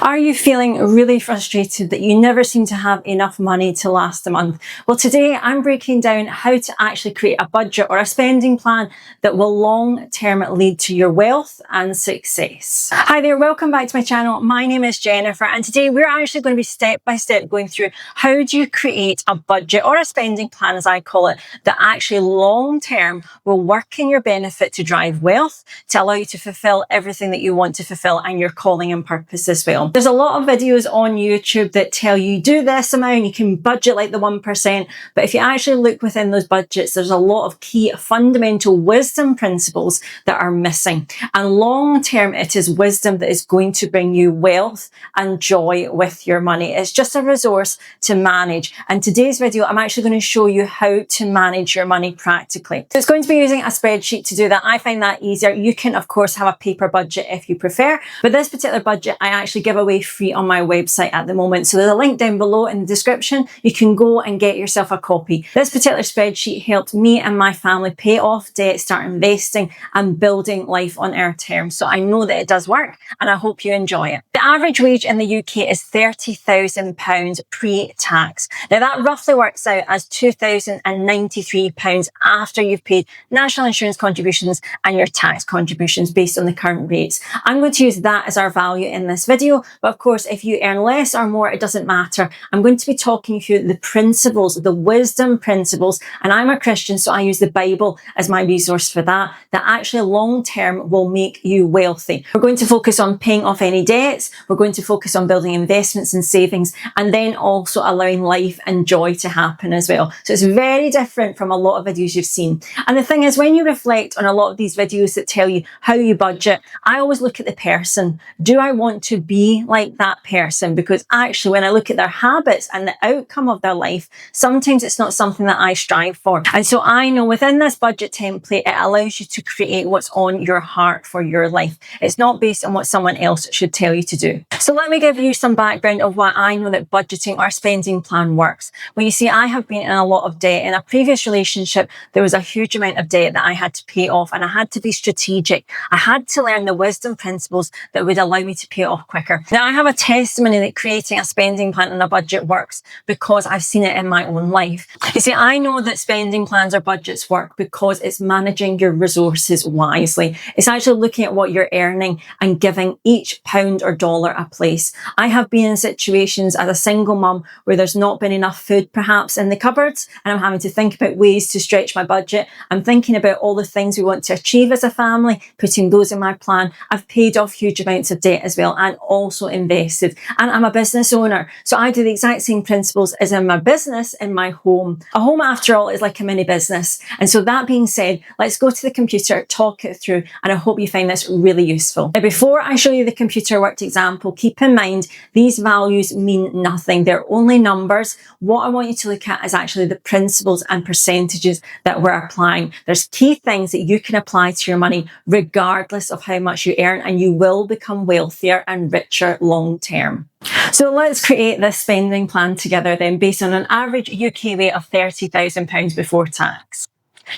Are you feeling really frustrated that you never seem to have enough money to last a month? Well, today I'm breaking down how to actually create a budget or a spending plan that will long-term lead to your wealth and success. Hi there, welcome back to my channel. My name is Jennifer, and today we're actually going to be step by step going through how do you create a budget or a spending plan, as I call it, that actually long-term will work in your benefit to drive wealth, to allow you to fulfill everything that you want to fulfill and your calling and purpose as well. There's a lot of videos on YouTube that tell you do this amount, you can budget like the 1%, but if you actually look within those budgets, there's a lot of key fundamental wisdom principles that are missing. And long term, it is wisdom that is going to bring you wealth and joy with your money. It's just a resource to manage. And today's video, I'm actually going to show you how to manage your money practically. So it's going to be using a spreadsheet to do that. I find that easier. You can, of course, have a paper budget if you prefer, but this particular budget I actually give away free on my website at the moment. So there's a link down below in the description. You can go and get yourself a copy. This particular spreadsheet helped me and my family pay off debt, start investing and building life on our terms. So I know that it does work and I hope you enjoy it. The average wage in the UK is £30,000 pre-tax. Now that roughly works out as £2,093 after you've paid national insurance contributions and your tax contributions based on the current rates. I'm going to use that as our value in this video, but of course if you earn less or more, it doesn't matter. I'm going to be talking through the principles, the wisdom principles, and I'm a Christian, so I use the Bible as my resource for that actually long term will make you wealthy. We're going to focus on paying off any debts, we're going to focus on building investments and savings, and then also allowing life and joy to happen as well. So it's very different from a lot of videos you've seen. And the thing is, when you reflect on a lot of these videos that tell you how you budget, I always look at the person. Do I want to be like that person? Because actually when I look at their habits and the outcome of their life, sometimes it's not something that I strive for. And so I know within this budget template, it allows you to create what's on your heart for your life. It's not based on what someone else should tell you to do. So let me give you some background of why I know that budgeting or spending plan works. Well, you see, I have been in a lot of debt. In a previous relationship, there was a huge amount of debt that I had to pay off, and I had to be strategic. I had to learn the wisdom principles that would allow me to pay it off quicker. Now, I have a testimony that creating a spending plan and a budget works because I've seen it in my own life. You see, I know that spending plans or budgets work because it's managing your resources wisely. It's actually looking at what you're earning and giving each pound or dollar a place. I have been in situations as a single mum where there's not been enough food perhaps in the cupboards, and I'm having to think about ways to stretch my budget. I'm thinking about all the things we want to achieve as a family, putting those in my plan. I've paid off huge amounts of debt as well and also invested. And I'm a business owner, so I do the exact same principles as in my business in my home. A home, after all, is like a mini business. And so that being said, let's go to the computer, talk it through, and I hope you find this really useful. Now, before I show you the computer worked example, keep in mind these values mean nothing. They're only numbers. What I want you to look at is actually the principles and percentages that we're applying. There's key things that you can apply to your money regardless of how much you earn, and you will become wealthier and richer long term. So let's create this spending plan together then, based on an average UK rate of £30,000 before tax.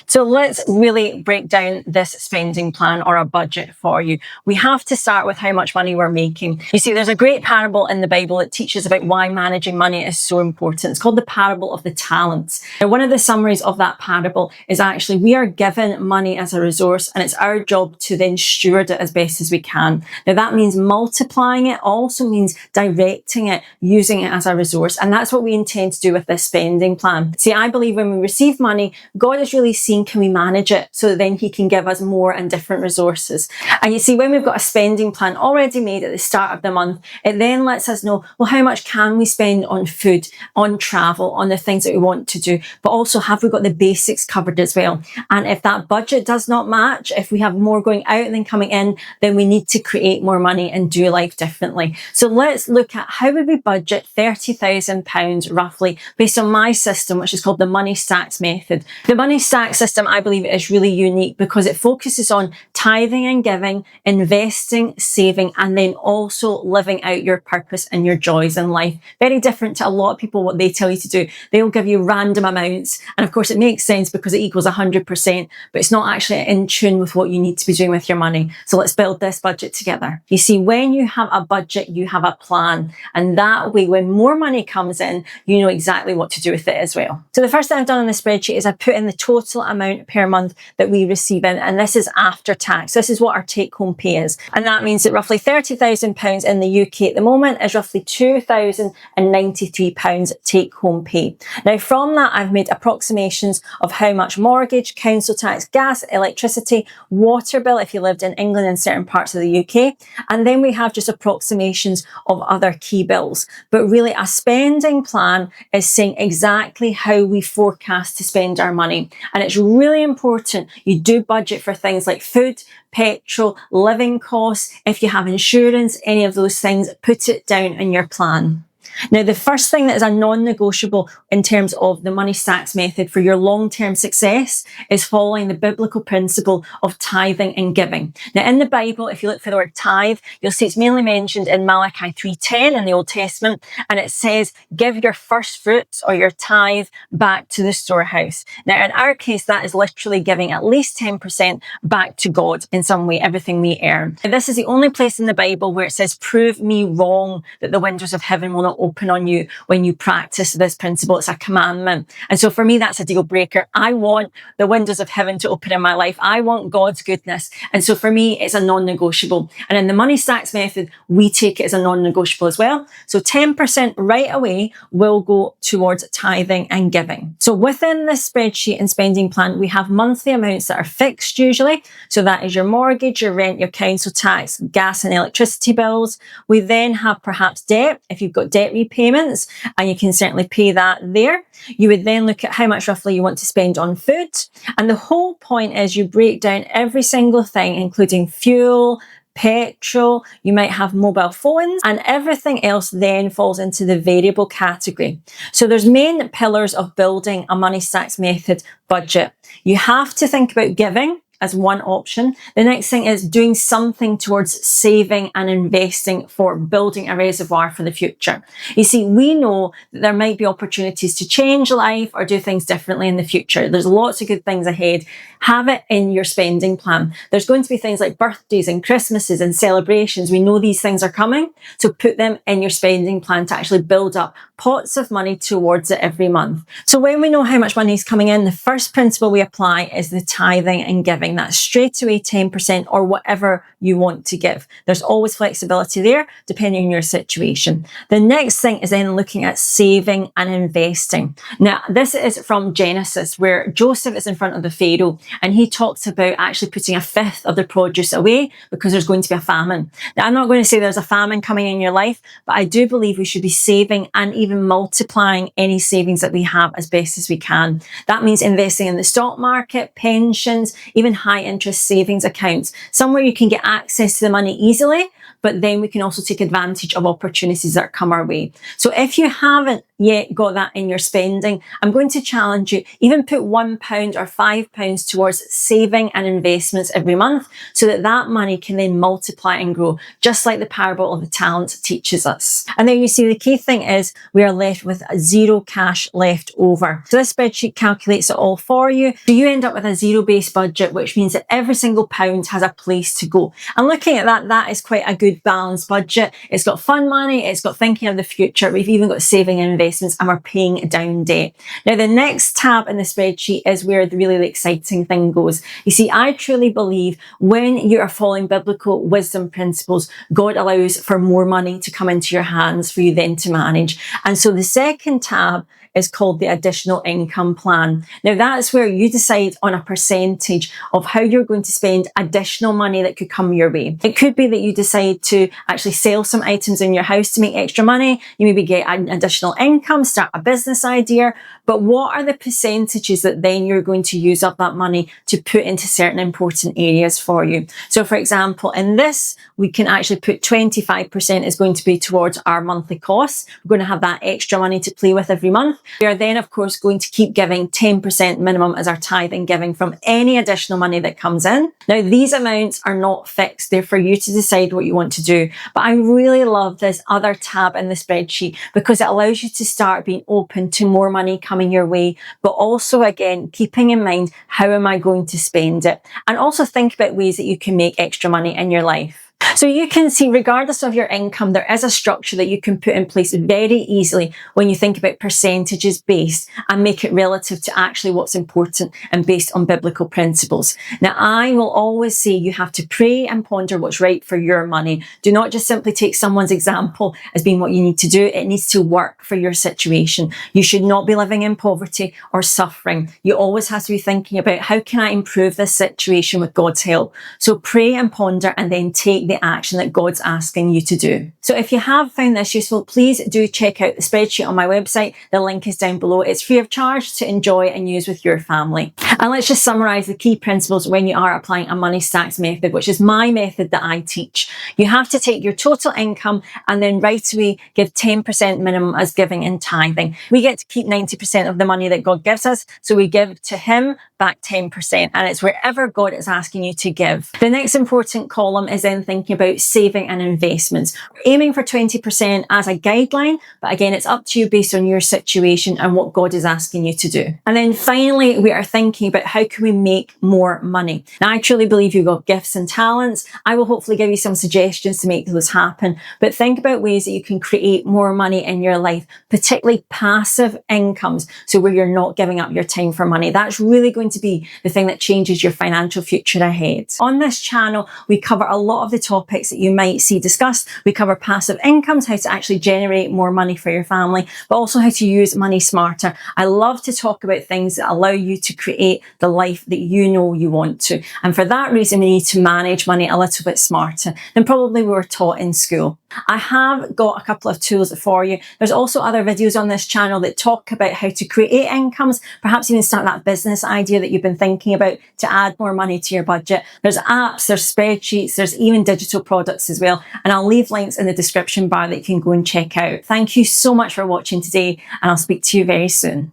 So let's really break down this spending plan or a budget for you. We have to start with how much money we're making. You see, there's a great parable in the Bible that teaches about why managing money is so important. It's called the parable of the talents. Now, one of the summaries of that parable is actually we are given money as a resource, and it's our job to then steward it as best as we can. Now, that means multiplying it, also means directing it, using it as a resource. And that's what we intend to do with this spending plan. See, I believe when we receive money, God is really seeing can we manage it so that then he can give us more and different resources. And you see, when we've got a spending plan already made at the start of the month, it then lets us know, well, how much can we spend on food, on travel, on the things that we want to do, but also have we got the basics covered as well. And if that budget does not match, if we have more going out than coming in, then we need to create more money and do life differently. So let's look at how would we budget £30,000 roughly based on my system, which is called the money stacks method. The money stacks tax system, I believe, is really unique because it focuses on tithing and giving, investing, saving, and then also living out your purpose and your joys in life. Very different to a lot of people, what they tell you to do. They'll give you random amounts. And of course, it makes sense because it equals 100%, but it's not actually in tune with what you need to be doing with your money. So let's build this budget together. You see, when you have a budget, you have a plan. And that way, when more money comes in, you know exactly what to do with it as well. So the first thing I've done on the spreadsheet is I put in the total amount per month that we receive in, and this is after tax. This is what our take-home pay is. And that means that roughly £30,000 in the UK at the moment is roughly £2,093 take-home pay. Now from that, I've made approximations of how much mortgage, council tax, gas, electricity, water bill if you lived in England and certain parts of the UK. And then we have just approximations of other key bills. But really a spending plan is saying exactly how we forecast to spend our money. And it's really important you do budget for things like food, petrol, living costs. If you have insurance, any of those things, put it down in your plan. Now, the first thing that is a non-negotiable in terms of the money stacks method for your long-term success is following the biblical principle of tithing and giving. Now, in the Bible, if you look for the word tithe, you'll see it's mainly mentioned in Malachi 3:10 in the Old Testament, and it says, give your first fruits or your tithe back to the storehouse. Now, in our case, that is literally giving at least 10% back to God in some way, everything we earn. And this is the only place in the Bible where it says, prove me wrong that the windows of heaven will not open on you when you practice this principle. It's a commandment. And so for me, that's a deal breaker. I want the windows of heaven to open in my life. I want God's goodness. And so for me, it's a non-negotiable. And in the money stacks method, we take it as a non-negotiable as well. So 10% right away will go towards tithing and giving. So within this spreadsheet and spending plan, we have monthly amounts that are fixed usually. So that is your mortgage, your rent, your council tax, gas and electricity bills. We then have perhaps debt. If you've got debt repayments, and you can certainly pay that there. You would then look at how much roughly you want to spend on food. And the whole point is you break down every single thing, including fuel, petrol, you might have mobile phones, and everything else then falls into the variable category. So there's main pillars of building a money stacks method budget. You have to think about giving as one option. The next thing is doing something towards saving and investing for building a reservoir for the future. You see, we know that there might be opportunities to change life or do things differently in the future. There's lots of good things ahead. Have it in your spending plan. There's going to be things like birthdays and Christmases and celebrations. We know these things are coming, so put them in your spending plan to actually build up pots of money towards it every month. So when we know how much money is coming in, the first principle we apply is the tithing and giving. That's straight away 10% or whatever you want to give. There's always flexibility there depending on your situation. The next thing is then looking at saving and investing. Now, this is from Genesis where Joseph is in front of the Pharaoh and he talks about actually putting a fifth of the produce away because there's going to be a famine. Now, I'm not going to say there's a famine coming in your life, but I do believe we should be saving and even multiplying any savings that we have as best as we can. That means investing in the stock market, pensions, even high interest savings accounts, somewhere you can get access to the money easily, but then we can also take advantage of opportunities that come our way. So if you haven't yet got that in your spending, I'm going to challenge you, even put £1 or £5 towards saving and investments every month so that that money can then multiply and grow, just like the parable of the talents teaches us. And then you see the key thing is we are left with zero cash left over. So this spreadsheet calculates it all for you. So you end up with a zero-based budget, which means that every single pound has a place to go. And looking at that, that is quite a good balanced budget. It's got fun money, it's got thinking of the future, we've even got saving and investments, and we're paying down debt. Now, the next tab in the spreadsheet is where the really exciting thing goes. You see, I truly believe when you are following biblical wisdom principles, God allows for more money to come into your hands for you then to manage. And so the second tab is called the additional income plan. Now, that's where you decide on a percentage of how you're going to spend additional money that could come your way. It could be that you decide to actually sell some items in your house to make extra money. You maybe get an additional income, start a business idea. But what are the percentages that then you're going to use up that money to put into certain important areas for you? So for example, in this, we can actually put 25% is going to be towards our monthly costs. We're going to have that extra money to play with every month. We are then, of course, going to keep giving 10% minimum as our tithe and giving from any additional money that comes in. Now, these amounts are not fixed. They're for you to decide what you want to do. But I really love this other tab in the spreadsheet because it allows you to start being open to more money coming your way, but also, again, keeping in mind, how am I going to spend it? And also think about ways that you can make extra money in your life. So you can see, regardless of your income, there is a structure that you can put in place very easily when you think about percentages based and make it relative to actually what's important and based on biblical principles. Now, I will always say you have to pray and ponder what's right for your money. Do not just simply take someone's example as being what you need to do. It needs to work for your situation. You should not be living in poverty or suffering. You always have to be thinking about, how can I improve this situation with God's help? So pray and ponder and then take the action that God's asking you to do. So if you have found this useful, please do check out the spreadsheet on my website. The link is down below. It's free of charge to enjoy and use with your family. And let's just summarize the key principles when you are applying a money stacks method, which is my method that I teach. You have to take your total income and then right away give 10% minimum as giving in tithing. We get to keep 90% of the money that God gives us, so we give to Him back 10%, and it's wherever God is asking you to give. The next important column is then thinking about saving and investments. We're aiming for 20% as a guideline, but again, it's up to you based on your situation and what God is asking you to do. And then finally, we are thinking about, how can we make more money? Now, I truly believe you've got gifts and talents. I will hopefully give you some suggestions to make those happen, but think about ways that you can create more money in your life, particularly passive incomes. So where you're not giving up your time for money. That's really going to be the thing that changes your financial future ahead. On this channel, we cover a lot of the topics that you might see discussed. We cover passive incomes, how to actually generate more money for your family, but also how to use money smarter. I love to talk about things that allow you to create the life that you know you want to. And for that reason, we need to manage money a little bit smarter than probably we were taught in school. I have got a couple of tools for you. There's also other videos on this channel that talk about how to create incomes, perhaps even start that business idea that you've been thinking about to add more money to your budget. There's apps, there's spreadsheets, there's even digital products as well. And I'll leave links in the description bar that you can go and check out. Thank you so much for watching today, and I'll speak to you very soon.